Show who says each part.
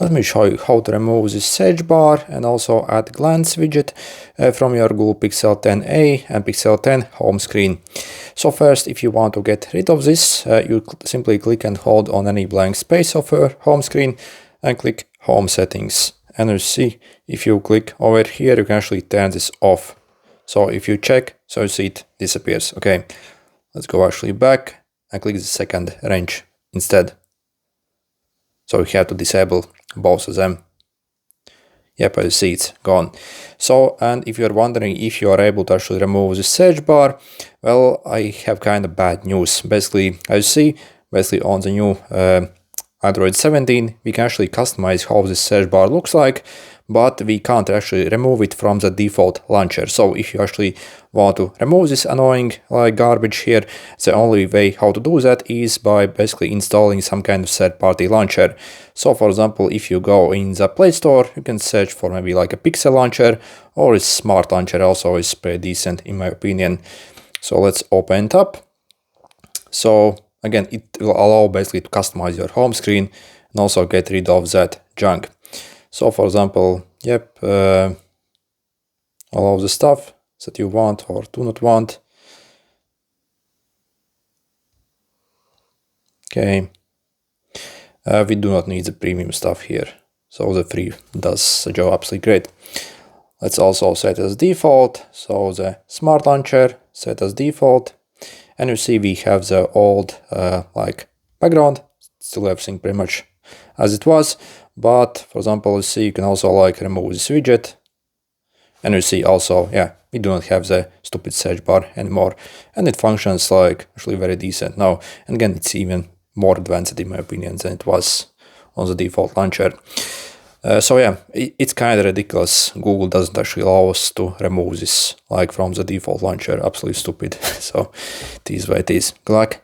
Speaker 1: Let me show you how to remove this search bar and also add glance widget from your Google Pixel 10a and Pixel 10 home screen. So first, if you want to get rid of this, you simply click and hold on any blank space of your home screen and click Home Settings. And you see, if you click over here, you can actually turn this off. So if you check, so you see it disappears. Okay, let's go actually back and click the second range instead. So you have to disable both of them. Yep, I see it's gone. So, and if you're wondering if you are able to actually remove the search bar, well, I have kind of bad news. Basically, as you see, basically on the new Android 17, we can actually customize how the search bar looks like, but we can't actually remove it from the default launcher. So if you actually want to remove this annoying garbage here, the only way how to do that is by basically installing some kind of third-party launcher. So for example, if you go in the Play Store, you can search for maybe like a Pixel launcher, or a Smart launcher also is pretty decent in my opinion. So let's open it up. So again, it will allow basically to customize your home screen and also get rid of that junk. So for example, yep, all of the stuff that you want or do not want. Okay, we do not need the premium stuff here. So the free does the job absolutely great. Let's also set as default. So the Smart launcher set as default. And you see we have the old like background, still everything pretty much as it was. But for example, you see you can also like remove this widget. And you see also, yeah, we do not have the stupid search bar anymore. And it functions like actually very decent now. And again, it's even more advanced in my opinion than it was on the default launcher. So yeah, it's kind of ridiculous. Google doesn't actually allow us to remove this like from the default launcher. Absolutely stupid. So it is what it is. Good luck.